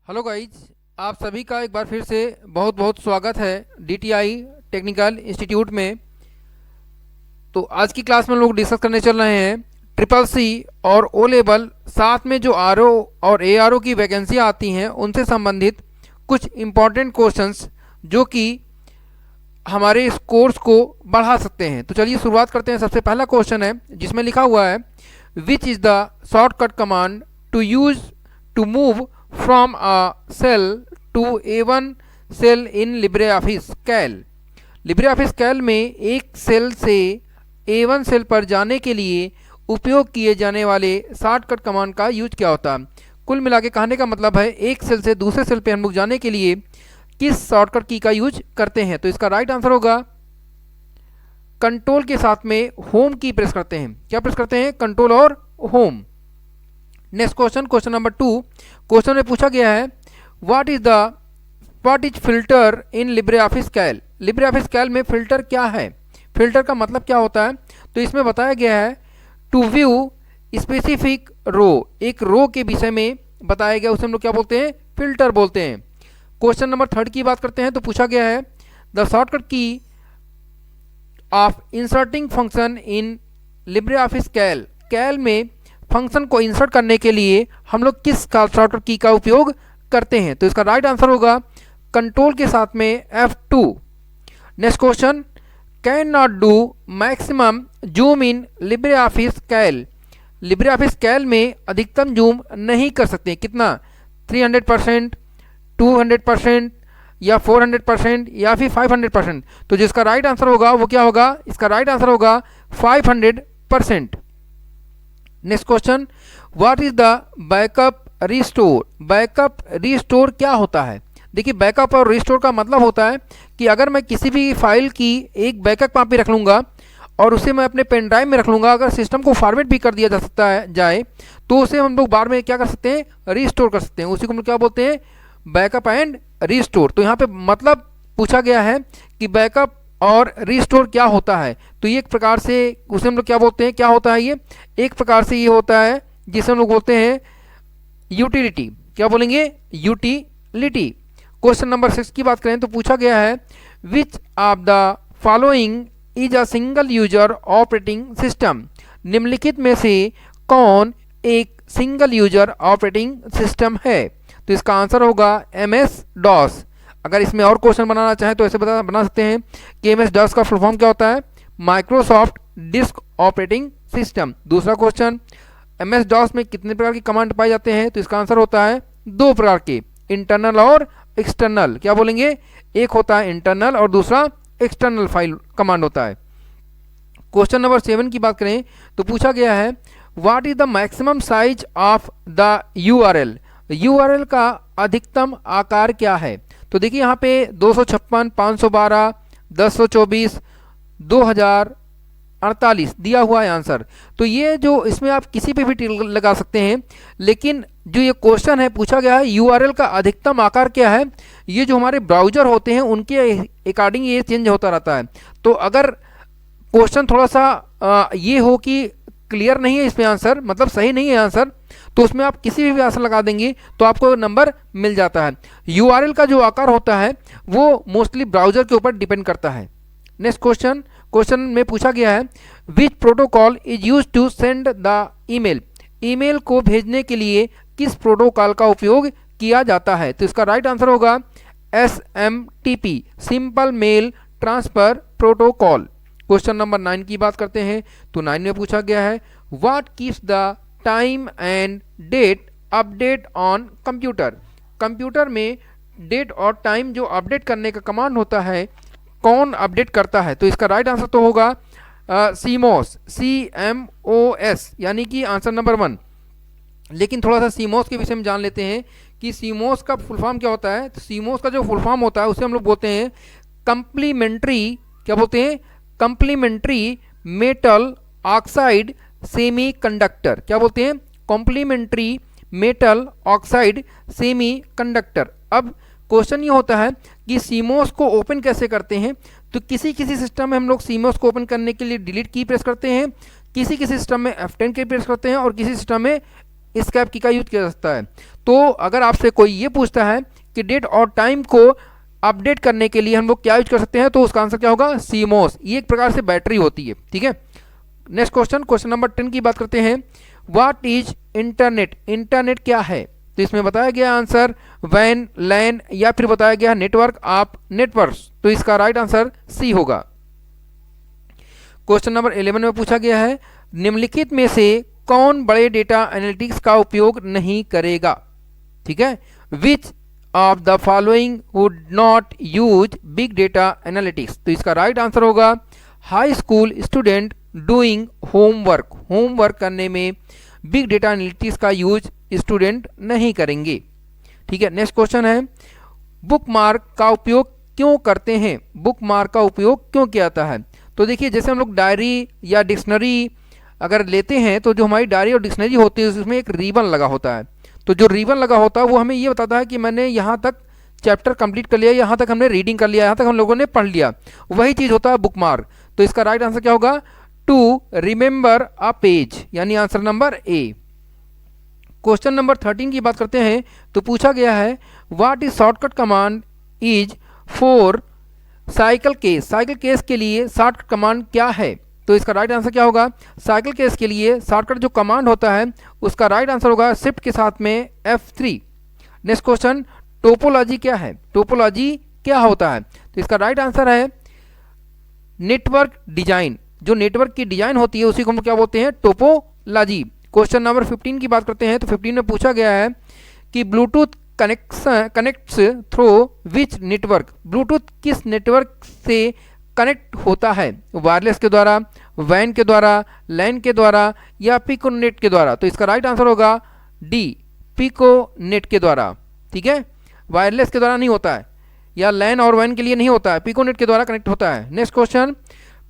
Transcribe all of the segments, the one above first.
Hello guys, आप सभी का एक बार फिर से बहुत बहुत स्वागत है डीटीआई टेक्निकल इंस्टीट्यूट में। तो आज की क्लास में लोग डिस्कस करने चल रहे हैं ट्रिपल सी और ओ लेवल, साथ में जो आरओ और एआरओ की वैकेंसियाँ आती हैं उनसे संबंधित कुछ इम्पॉर्टेंट क्वेश्चंस जो कि हमारे इस कोर्स को बढ़ा सकते हैं। तो चलिए शुरुआत करते हैं। सबसे पहला क्वेश्चन है जिसमें लिखा हुआ है which is the shortcut command to use to move from a cell to A1 cell in LibreOffice Calc. LibreOffice Calc में एक सेल से A1 सेल पर जाने के लिए उपयोग किए जाने वाले शॉर्टकट कमांड का यूज क्या होता है। कुल मिला के कहने का मतलब है एक सेल से दूसरे सेल पे हम लोग जाने के लिए किस शॉर्टकट की का यूज करते हैं। तो इसका राइट आंसर होगा कंट्रोल के साथ में होम की प्रेस करते हैं। क्या प्रेस करते हैं? कंट्रोल और home. Next question, question number 2। Question में पूछा गया है what is filter in LibreOffice Calc. LibreOffice Calc में फिल्टर क्या है, फिल्टर का मतलब क्या होता है। तो इसमें बताया गया है टू व्यू स्पेसिफिक रो, एक रो के विषय में बताया गया, उसे हम लोग क्या बोलते हैं? फिल्टर बोलते हैं। क्वेश्चन नंबर 3 की बात करते हैं। तो पूछा गया है द शॉर्टकट की of inserting function in LibreOffice कैल। कैल में फंक्शन को इंसर्ट करने के लिए हम लोग किस शॉर्टकट की का उपयोग करते हैं। तो इसका राइट आंसर होगा कंट्रोल के साथ में F2। Next question, can not do maximum zoom in LibreOffice Calc. LibreOffice Calc में अधिकतम जूम नहीं कर सकते। कितना? 300%, 200% या 400% या फिर 500%। तो जिसका राइट आंसर होगा वो क्या होगा? इसका राइट आंसर होगा 500%। Next question, what is the backup restore. Backup restore क्या होता है? देखिए, बैकअप और रिस्टोर का मतलब होता है कि अगर मैं किसी भी फाइल की एक बैकअप वहाँ पे रख लूँगा और उसे मैं अपने पेन ड्राइव में रख लूँगा, अगर सिस्टम को फॉर्मेट भी कर दिया जा सकता है जाए तो उसे हम लोग बाद में क्या कर सकते हैं? रिस्टोर कर सकते हैं। उसी को हम लोग क्या बोलते हैं? Backup and restore. तो यहाँ पे मतलब पूछा गया है कि बैकअप और रिस्टोर क्या होता है। तो ये एक प्रकार से उसे हम लोग क्या बोलते हैं? क्या होता है ये? एक प्रकार से ये होता है जिसे हम लोग बोलते हैं यूटिलिटी। क्या बोलेंगे? यूटिलिटी। क्वेश्चन नंबर 6 की बात करें तो पूछा गया है which of the following is a single user operating system. निम्नलिखित में से कौन एक सिंगल यूजर ऑपरेटिंग सिस्टम है। तो इसका आंसर होगा MS DOS। अगर इसमें और क्वेश्चन बनाना चाहें तो ऐसे बना सकते हैं कि MS DOS का फुल फॉर्म क्या होता है? Microsoft disk operating system. दूसरा क्वेश्चन, MS DOS में कितने प्रकार की कमांड पाए जाते हैं। तो इसका आंसर होता है 2 प्रकार के, इंटरनल और एक्सटर्नल। क्या बोलेंगे? एक होता है इंटरनल और दूसरा एक्सटर्नल फाइल कमांड होता है। क्वेश्चन नंबर 7 की बात करें तो पूछा गया है what is the maximum size of the URL। URL का अधिकतम आकार क्या है। तो देखिए यहाँ पे 256, 512, 1024, 2048 दिया हुआ है आंसर। तो ये जो इसमें आप किसी पे भी टिक लगा सकते हैं, लेकिन जो ये क्वेश्चन है पूछा गया है URL का अधिकतम आकार क्या है। ये जो हमारे ब्राउजर होते हैं उनके अकॉर्डिंग ये चेंज होता रहता है। तो अगर क्वेश्चन थोड़ा सा ये हो कि क्लियर नहीं है इसमें आंसर, मतलब सही नहीं है आंसर, तो उसमें आप किसी भी आंसर लगा देंगे तो आपको नंबर मिल जाता है। URL का जो आकार होता है वो मोस्टली ब्राउजर के ऊपर डिपेंड करता है। नेक्स्ट क्वेश्चन, क्वेश्चन में पूछा गया है which protocol is use to send the email. Email को भेजने के लिए किस प्रोटोकॉल का उपयोग किया जाता है। तो इसका राइट आंसर होगा SMTP, simple mail transfer protocol. Question number 9 की बात करते हैं। तो 9 में पूछा गया है what keeps the time and date update on computer. Computer में डेट और टाइम जो अपडेट करने का कमांड होता है कौन अपडेट करता है। तो इसका राइट आंसर तो होगा CMOS, CMOS, यानी कि आंसर नंबर 1। लेकिन थोड़ा सा CMOS के विषय में जान लेते हैं कि CMOS का फुल फॉर्म क्या होता है। तो CMOS का जो फुल फॉर्म होता है उसे हम लोग बोलते हैं कंप्लीमेंट्री, क्या बोलते हैं? Complementary metal oxide semiconductor. क्या बोलते हैं? Complementary metal oxide semiconductor. अब क्वेश्चन ये होता है कि CMOS को ओपन कैसे करते हैं। तो किसी किसी सिस्टम में हम लोग CMOS को ओपन करने के लिए डिलीट की प्रेस करते हैं, किसी किसी सिस्टम में F10 की प्रेस करते हैं और किसी सिस्टम में एस्केप की का यूज किया जा सकता है। तो अगर आपसे कोई ये पूछता है कि डेट और टाइम को अपडेट करने के लिए हम लोग क्या यूज कर सकते हैं, तो उसका आंसर क्या होगा, सीमोस। ये एक प्रकार से बैटरी होती है, ठीक है। नेक्स्ट क्वेश्चन, क्वेश्चन नंबर 10 की बात करते हैं। व्हाट इज इंटरनेट, इंटरनेट क्या है? तो इसमें बताया गया आंसर वैन, लैन या फिर बताया गया नेटवर्क ऑफ नेटवर्क्स। तो इसका राइट आंसर सी होगा। क्वेश्चन नंबर 11 में पूछा गया है, निम्नलिखित में से कौन बड़े डेटा एनालिटिक्स का उपयोग नहीं करेगा? ठीक है, which of the following would not use big data analytics? तो इसका राइट आंसर होगा high school student doing homework. Homework करने में बिग डेटा एनालिटिक्स का यूज स्टूडेंट नहीं करेंगे, ठीक है। नेक्स्ट क्वेश्चन है, बुक मार्क का उपयोग क्यों करते हैं? बुक मार्क का उपयोग क्यों किया जाता है? तो देखिए, जैसे हम लोग डायरी या डिक्शनरी अगर लेते हैं तो जो हमारी डायरी और डिक्शनरी होती है उसमें एक रिबन लगा होता है। तो जो रिबन लगा होता है वो हमें ये बताता है कि मैंने यहाँ तक चैप्टर कंप्लीट कर लिया, यहाँ तक हमने रीडिंग कर लिया, यहाँ तक हम लोगों ने पढ़ लिया। वही चीज़ होता है बुक मार्क। तो इसका राइट आंसर क्या होगा, टू रिमेंबर अ पेज, यानी answer number A. Question number 13 की बात करते हैं। तो पूछा गया है, what is shortcut command is for cycle case? Cycle case के लिए शॉर्टकट कमांड क्या है? तो इसका राइट आंसर क्या होगा, साइकिल केस के लिए शॉर्टकट जो कमांड होता है उसका राइट आंसर होगा शिफ्ट के साथ में F3। नेक्स्ट क्वेश्चन, टोपोलॉजी क्या है? टोपोलॉजी क्या होता है? तो इसका राइट आंसर है नेटवर्क डिजाइन। जो नेटवर्क की डिजाइन होती है उसी को हम क्या बोलते हैं, टोपोलॉजी। क्वेश्चन नंबर 15 की बात करते हैं। तो 15 में पूछा गया है कि Bluetooth connects through which network? Bluetooth किस नेटवर्क से कनेक्ट होता है? वायरलेस के द्वारा, वैन के द्वारा, लैन के द्वारा या पिकोनेट के द्वारा? तो इसका राइट आंसर होगा डी, पिकोनेट के द्वारा, ठीक है। वायरलेस के द्वारा नहीं होता है, या लैन और वैन के लिए नहीं होता है, पिकोनेट के द्वारा कनेक्ट होता है। Next question,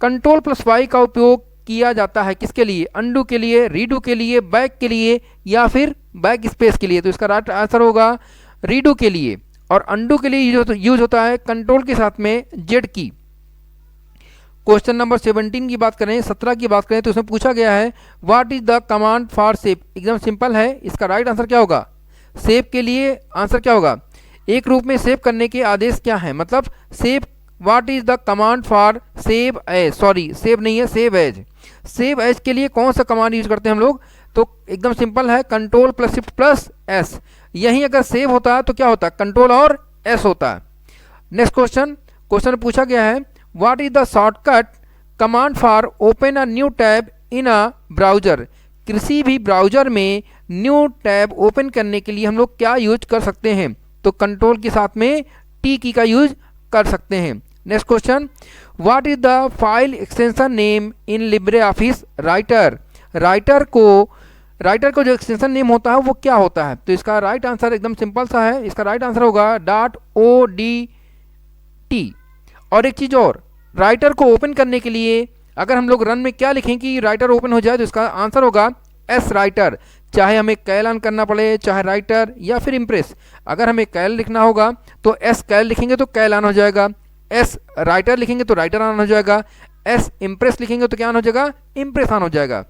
control plus Y का उपयोग किया जाता है किसके लिए? अंडू के लिए, रीडू के लिए, बैक के लिए या फिर बैक स्पेस के लिए? तो इसका राइट आंसर होगा रीडू के लिए। और अंडू के लिए यूज होता है कंट्रोल के साथ में जेड की। क्वेश्चन नंबर 17 की बात करें, 17 की बात करें तो उसमें पूछा गया है, what is the command for save? एकदम सिंपल है, इसका राइट आंसर क्या होगा, सेव के लिए आंसर क्या होगा, एक रूप में सेव करने के आदेश क्या है? मतलब save, what is the command for save as, sorry save नहीं है, सेव एज। सेव एज के लिए कौन सा कमांड यूज करते हैं हम लोग? तो एकदम सिंपल है, control plus shift plus S. यहीं अगर सेव होता है तो क्या होता है, कंट्रोल और एस होता है। नेक्स्ट क्वेश्चन, क्वेश्चन पूछा गया है, what is the shortcut command for open a new tab in a browser? किसी भी ब्राउजर में न्यू टैब ओपन करने के लिए हम लोग क्या यूज कर सकते हैं? तो कंट्रोल के साथ में टी की का यूज कर सकते हैं। Next question, what is the file extension name in Libre office writer? Writer को जो एक्सटेंशन नेम होता है वो क्या होता है? तो इसका राइट आंसर एकदम सिंपल सा है, इसका राइट आंसर होगा .odt। और एक चीज़ और, राइटर को ओपन करने के लिए अगर हम लोग रन में क्या लिखें कि राइटर ओपन हो जाए, तो इसका आंसर होगा एस राइटर। चाहे हमें कैल करना पड़े, चाहे राइटर या फिर इम्प्रेस, अगर हमें कैल लिखना होगा तो एस कैल लिखेंगे तो कैल ऑन हो जाएगा, एस राइटर लिखेंगे तो राइटर ऑन हो जाएगा, एस इम्प्रेस लिखेंगे तो क्या ऑन हो जाएगा, इम्प्रेस ऑन हो जाएगा।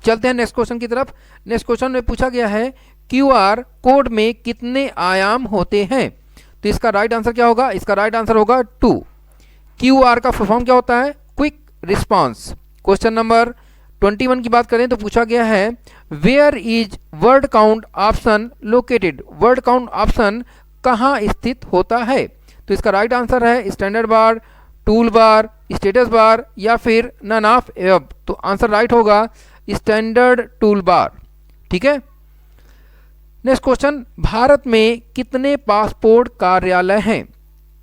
चलते हैं नेक्स्ट क्वेश्चन की तरफ। नेक्स्ट क्वेश्चन में पूछा गया है, QR कोड में कितने आयाम होते हैं? तो इसका राइट आंसर क्या होगा, इसका राइट आंसर होगा 2। QR का फुल फॉर्म क्या होता है, क्विक रिस्पॉन्स। क्वेश्चन नंबर 21 की बात करें तो पूछा गया है, where is word count option located? Word count option कहाँ स्थित होता है? तो इसका राइट आंसर है standard bar, tool bar, status bar या फिर नन ऑफ एब। तो आंसर राइट होगा स्टैंडर्ड टूल बार, ठीक है। नेक्स्ट क्वेश्चन, भारत में कितने पासपोर्ट कार्यालय हैं?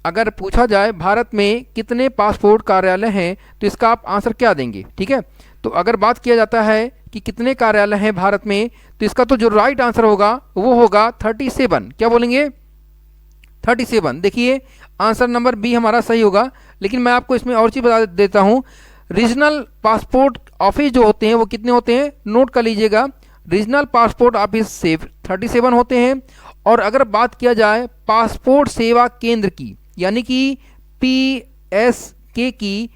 अगर पूछा जाए भारत में कितने पासपोर्ट कार्यालय हैं तो इसका आप आंसर क्या देंगे, ठीक है। तो अगर बात किया जाता है कि कितने कार्यालय हैं भारत में, तो इसका तो जो राइट आंसर होगा वो होगा 37। क्या बोलेंगे, 37। देखिए आंसर नंबर बी हमारा सही होगा, लेकिन मैं आपको इसमें और चीज़ बता देता हूँ। रीजनल पासपोर्ट ऑफिस जो होते हैं वो कितने होते हैं, नोट कर लीजिएगा, रीजनल पासपोर्ट ऑफिस से 37 होते हैं। और अगर बात किया जाए पासपोर्ट सेवा केंद्र की, यानी कि PSK की,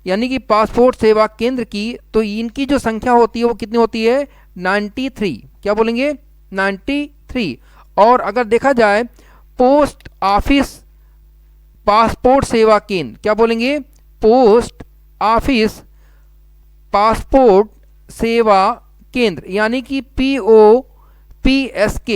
यानी कि पासपोर्ट सेवा केंद्र की, तो इनकी जो संख्या होती है वो कितनी होती है, 93, क्या बोलेंगे 93। और अगर देखा जाए पोस्ट ऑफिस पासपोर्ट सेवा केंद्र, क्या बोलेंगे पोस्ट ऑफिस पासपोर्ट सेवा केंद्र, यानी कि POPSK,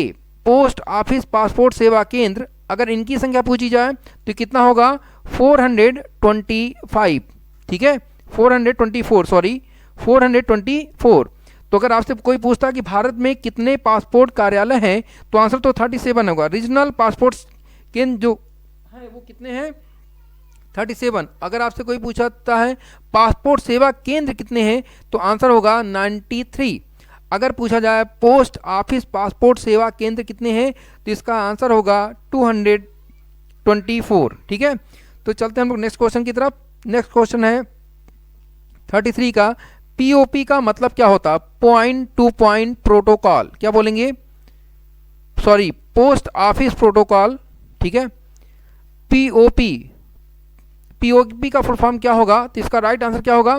पोस्ट ऑफिस पासपोर्ट सेवा केंद्र, अगर इनकी संख्या पूछी जाए तो कितना होगा 425, ठीक है 424, सॉरी 424। तो अगर आपसे कोई पूछता है कि भारत में कितने पासपोर्ट कार्यालय हैं तो आंसर तो 37 होगा। रीजनल पासपोर्ट केंद्र जो है वो कितने हैं 37। अगर आपसे कोई पूछता है पासपोर्ट सेवा केंद्र कितने हैं तो आंसर होगा 93। अगर पूछा जाए पोस्ट ऑफिस पासपोर्ट सेवा केंद्र कितने हैं तो इसका आंसर होगा 224, ठीक है। तो चलते हैं हम लोग नेक्स्ट क्वेश्चन की तरफ। नेक्स्ट क्वेश्चन है 33 का, POP का मतलब क्या होता है, पॉइंट टू पॉइंट प्रोटोकॉल, क्या बोलेंगे सॉरी पोस्ट ऑफिस प्रोटोकॉल, ठीक है। POP का फुल फॉर्म क्या होगा तो इसका राइट आंसर क्या होगा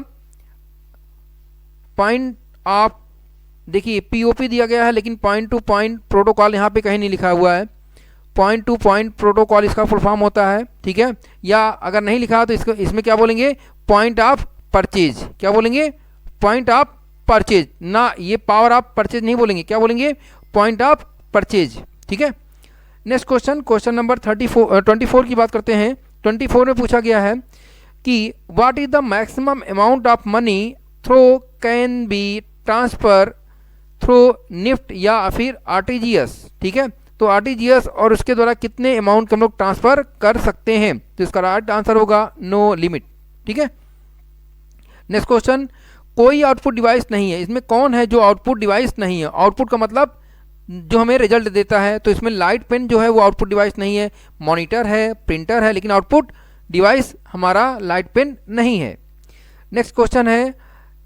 पॉइंट ऑफ, देखिए POP दिया गया है लेकिन पॉइंट टू पॉइंट प्रोटोकॉल यहाँ पे कहीं नहीं लिखा हुआ है। पॉइंट टू पॉइंट प्रोटोकॉल इसका फुल फॉर्म होता है, ठीक है। या अगर नहीं लिखा तो इसमें क्या बोलेंगे पॉइंट ऑफ परचेज, क्या बोलेंगे पॉइंट ऑफ परचेज, ना ये पावर ऑफ परचेज नहीं बोलेंगे, क्या बोलेंगे पॉइंट ऑफ परचेज, ठीक है। नेक्स्ट क्वेश्चन, क्वेश्चन नंबर 24 की बात करते हैं। 24 में पूछा गया है कि what is the maximum amount of money through can be transfer through NEFT या फिर RTGS, ठीक है। तो RTGS और उसके द्वारा कितने अमाउंट हम लोग ट्रांसफर कर सकते हैं तो इसका राइट आंसर होगा नो लिमिट, ठीक है। नेक्स्ट क्वेश्चन, कोई आउटपुट डिवाइस नहीं है, इसमें कौन है जो आउटपुट डिवाइस नहीं है। आउटपुट का मतलब जो हमें रिजल्ट देता है, तो इसमें लाइट पेन जो है वो आउटपुट डिवाइस नहीं है, मॉनिटर है, प्रिंटर है, लेकिन आउटपुट डिवाइस हमारा लाइट पेन नहीं है। नेक्स्ट क्वेश्चन है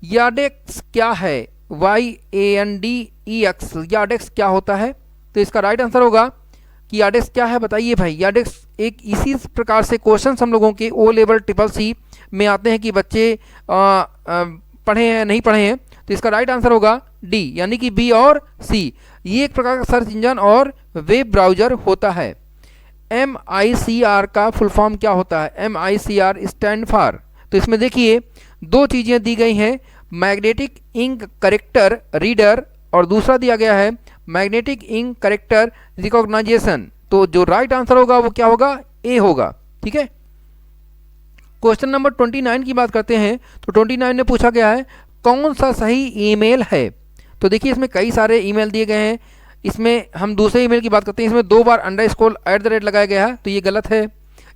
यार्डेक्स क्या है, YANDEX, यार्डेक्स क्या होता है तो इसका राइट आंसर होगा कि यार्डेक्स क्या है बताइए भाई। यार्डेक्स एक इसी प्रकार से क्वेश्चन हम लोगों के O लेवल CCC में आते हैं कि बच्चे पढ़े हैं नहीं पढ़े हैं, तो इसका राइट आंसर होगा D, यानी कि B और C। ये एक प्रकार का सर्च इंजन और वेब ब्राउजर होता है। MICR का फुल फॉर्म क्या होता है, MICR स्टैंड फॉर, तो इसमें देखिए दो चीज़ें दी गई हैं, मैग्नेटिक इंक करेक्टर रीडर और दूसरा दिया गया है मैग्नेटिक इंक करेक्टर रिकॉग्नाइजेशन। तो जो राइट आंसर होगा वो क्या होगा A होगा, ठीक है। क्वेश्चन नंबर 29 की बात करते हैं। तो 29 में पूछा गया है कौन सा सही ईमेल है। तो देखिए इसमें कई सारे ईमेल दिए गए हैं, इसमें हम दूसरे ईमेल की बात करते हैं। इसमें 2 बार _@ लगाया गया है तो ये गलत है।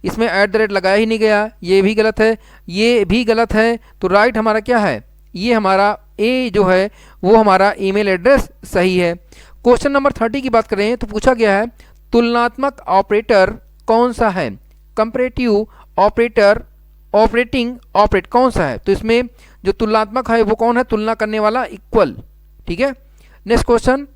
इसमें @ लगाया ही नहीं गया, ये भी गलत है, ये भी गलत है। तो राइट हमारा क्या है, ये हमारा A जो है वो हमारा ईमेल एड्रेस सही है। क्वेश्चन नंबर 30 की बात करें तो पूछा गया है तुलनात्मक ऑपरेटर कौन सा है, कंपैरेटिव ऑपरेटर, ऑपरेटिंग ऑपरेट कौन सा है। तो इसमें जो तुलनात्मक है वो कौन है, तुलना करने वाला इक्वल, ठीक है। नेक्स्ट क्वेश्चन,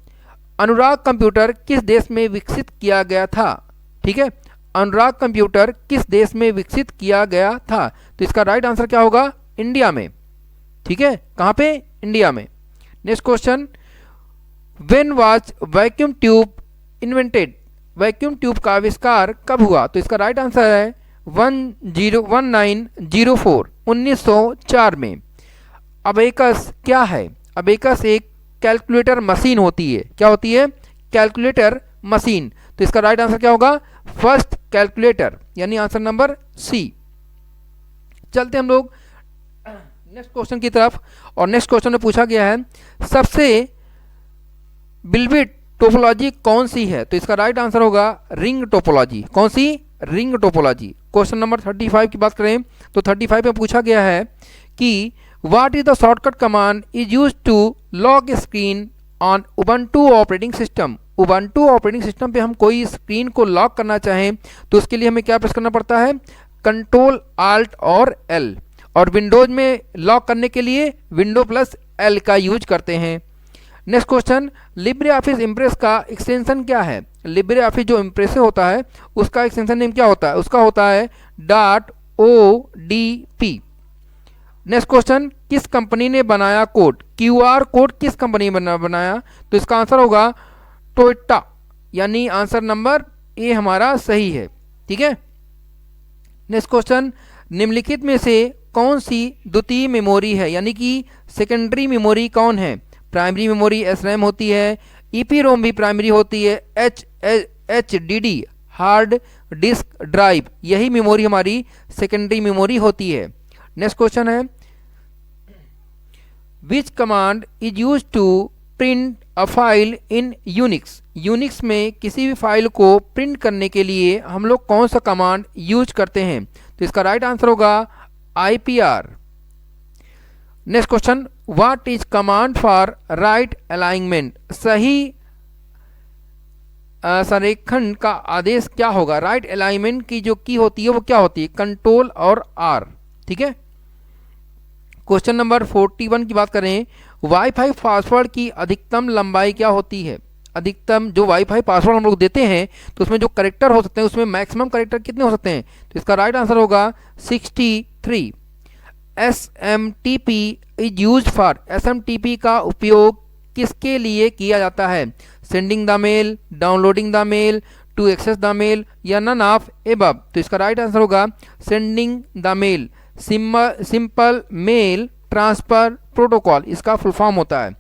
अनुराग कंप्यूटर किस देश में विकसित किया गया था, ठीक है। अनुराग कंप्यूटर किस देश में विकसित किया गया था तो इसका राइट आंसर क्या होगा इंडिया में, ठीक है। कहाँ पे, इंडिया में। Next question, when was vacuum tube invented, vacuum tube का आविष्कार कब हुआ तो इसका राइट आंसर है 1904, 1904 में। अबेकस क्या है, अबेकस एक कैलकुलेटर मशीन होती है, क्या होती है, कैलकुलेटर मशीन। तो इसका राइट आंसर क्या होगा फर्स्ट कैलकुलेटर, यानी आंसर नंबर C। चलते हम लोग नेक्स्ट क्वेश्चन की तरफ। और नेक्स्ट क्वेश्चन में पूछा गया है सबसे बिल्बिट टोपोलॉजी कौन सी है तो इसका राइट आंसर होगा रिंग टोपोलॉजी। कौन सी, रिंग टोपोलॉजी। क्वेश्चन नंबर 35 की बात करें तो 35 में पूछा गया है कि what is the shortcut command is used to lock screen on Ubuntu operating system. Ubuntu operating system पे हम कोई स्क्रीन को लॉक करना चाहें तो उसके लिए हमें क्या प्रेस करना पड़ता है, कंट्रोल Alt और L। और विंडोज में लॉक करने के लिए विंडो +L का यूज करते हैं। Next question, Libre office impress का एक्सटेंशन क्या है। लिब्रे ऑफिस जो इम्प्रेस होता है उसका एक्सटेंशन नेम क्या होता है, उसका होता है .odp। नेक्स्ट क्वेश्चन, किस कंपनी ने बनाया कोड, QR कोड किस कंपनी ने बनाया, तो इसका आंसर होगा टोयोटा, यानी आंसर नंबर ए हमारा सही है। ठीक है। नेक्स्ट क्वेश्चन, निम्नलिखित में से कौन सी द्वितीय मेमोरी है, यानी कि सेकेंडरी मेमोरी कौन है। प्राइमरी मेमोरी SRAM होती है, EPROM भी प्राइमरी होती है, HDD हार्ड डिस्क ड्राइव, यही मेमोरी हमारी सेकेंडरी मेमोरी होती है। नेक्स्ट क्वेश्चन है, which command is use to print a file in Unix. Unix में किसी भी फाइल को प्रिंट करने के लिए हम लोग कौन सा कमांड यूज करते हैं, तो इसका राइट आंसर होगा IPR। Next question, what is command for right alignment. सही संरेखण का आदेश क्या होगा। राइट अलाइनमेंट की जो की होती है वो क्या होती है, कंट्रोल और R। ठीक है। क्वेश्चन नंबर 41 की बात करें, वाईफाई पासवर्ड की अधिकतम लंबाई क्या होती है। अधिकतम जो वाईफाई पासवर्ड हम लोग देते हैं तो उसमें जो करेक्टर हो सकते हैं उसमें मैक्सिमम करेक्टर कितने हो सकते हैं, तो इसका राइट आंसर होगा 63। SMTP is use for. SMTP का उपयोग किसके लिए किया जाता है, sending the mail, downloading the mail, to access the mail, या नन ऑफ एबव। तो इसका राइट आंसर होगा sending the mail. Simple mail transfer protocol इसका फुल फॉर्म होता है।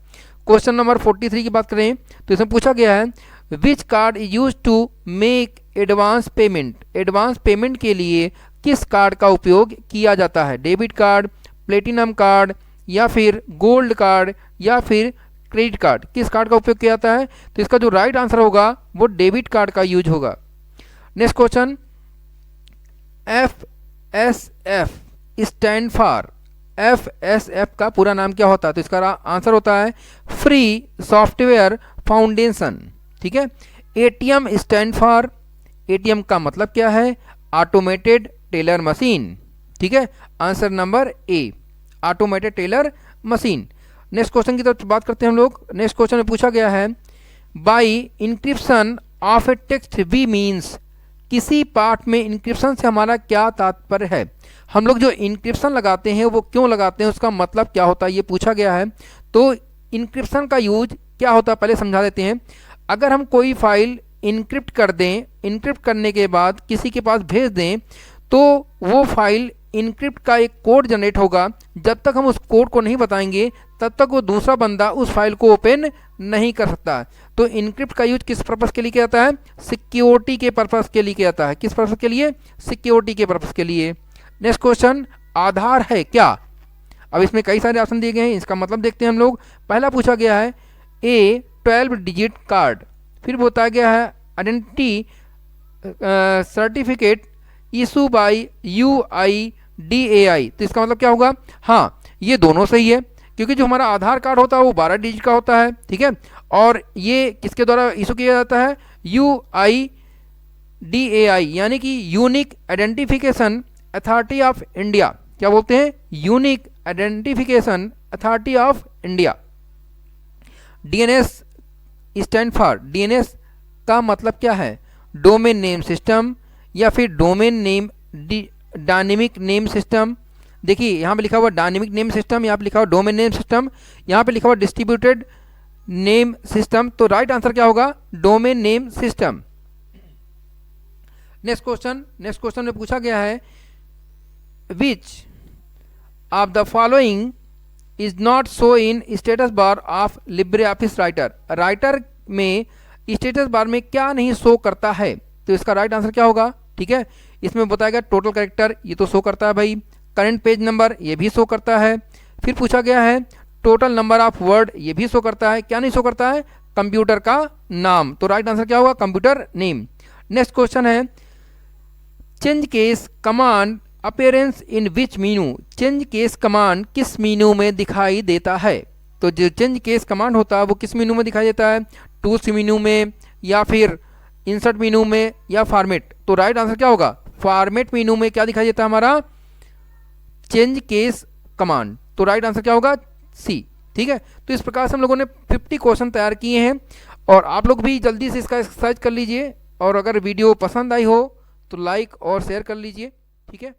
क्वेश्चन नंबर 43 की बात करें तो इसमें पूछा गया है, which card is use to make advance payment. Advance payment के लिए किस कार्ड का उपयोग किया जाता है, डेबिट कार्ड, प्लेटिनम कार्ड, या फिर गोल्ड कार्ड, या फिर क्रेडिट कार्ड, किस कार्ड का उपयोग किया जाता है, तो इसका जो राइट आंसर होगा वो डेबिट कार्ड का यूज होगा। Next question, FSF stand for. FSF का पूरा नाम क्या होता है, तो इसका आंसर होता है फ्री सॉफ्टवेयर फाउंडेशन। ठीक है। ATM stand for. ATM का मतलब क्या है, ऑटोमेटेड टेलर मशीन। ठीक है। Answer number A, automated teller machine. Next question की तरफ बात करते हैं हम लोग। नेक्स्ट क्वेश्चन में पूछा गया है, by encryption of a text we means. किसी पाठ में इंक्रिप्शन से हमारा क्या तात्पर्य है। हम लोग जो इंक्रिप्शन लगाते हैं वो क्यों लगाते हैं, उसका मतलब क्या होता है, ये पूछा गया है। तो इंक्रिप्शन का यूज क्या होता है पहले समझा देते हैं। अगर हम कोई फाइल इनक्रिप्ट कर दें, इनक्रिप्ट करने के बाद किसी के पास भेज दें, तो वो फाइल इनक्रिप्ट का एक कोड जनरेट होगा। जब तक हम उस कोड को नहीं बताएंगे तब तक वो दूसरा बंदा उस फाइल को ओपन नहीं कर सकता। तो इनक्रिप्ट का यूज किस पर्पस के लिए किया जाता है, सिक्योरिटी के पर्पस के लिए किया जाता है। किस पर्पस के लिए, सिक्योरिटी के पर्पस के लिए। नेक्स्ट क्वेश्चन, आधार है क्या। अब इसमें कई सारे ऑप्शन दिए गए हैं, इसका मतलब देखते हैं हम लोग। पहला पूछा गया है ए 12 डिजिट कार्ड, फिर बताया गया है identity certificate issue bye UIDAI। तो इसका मतलब क्या होगा, हाँ ये दोनों सही है, क्योंकि जो हमारा आधार कार्ड होता है वो 12 डिजिट का होता है। ठीक है। और ये किसके द्वारा इशू किया जाता है, UIDAI, यानी कि unique identification authority of India. क्या बोलते हैं, unique identification authority of India. DNS stand for. DNS का मतलब क्या है, डोमेन नेम सिस्टम, या फिर domain name dynamic name system. देखिए यहाँ पे लिखा हुआ डायनेमिक नेम सिस्टम, यहाँ पे लिखा हुआ डोमेन नेम सिस्टम, यहाँ पे लिखा हुआ डिस्ट्रीब्यूटेड नेम सिस्टम। तो राइट आंसर क्या होगा, domain name system. Next question में पूछा गया है, which of the following is not show in status bar of Libre office writer. Writer में स्टेटस बार में क्या नहीं शो करता है, तो इसका राइट आंसर क्या होगा। ठीक है। इसमें बताया गया टोटल कैरेक्टर, ये तो शो करता है भाई। करंट पेज नंबर, ये भी शो करता है। फिर पूछा गया है टोटल नंबर ऑफ वर्ड, ये भी शो करता है। क्या नहीं शो करता है, कंप्यूटर का नाम। तो राइट आंसर क्या होगा, कंप्यूटर नेम। नेक्स्ट क्वेश्चन है, चेंज केस कमांड अपीयरेंस इन विच मीनू। चेंज केस कमांड किस मीनू में दिखाई देता है। तो जो चेंज केस कमांड होता है वो किस मीनू में दिखाई देता है, टूल्स मीनू में, या फिर इंसर्ट मीनू में, या फॉर्मेट। तो राइट आंसर क्या होगा, फॉर्मेट मीनू में क्या दिखाई देता है हमारा, चेंज केस कमांड। तो राइट आंसर क्या होगा, सी। ठीक है। तो इस प्रकार से हम लोगों ने 50 क्वेश्चन तैयार किए हैं, और आप लोग भी जल्दी से इसका एक्सरसाइज कर लीजिए। और अगर वीडियो पसंद आई हो तो लाइक और शेयर कर लीजिए। ठीक है।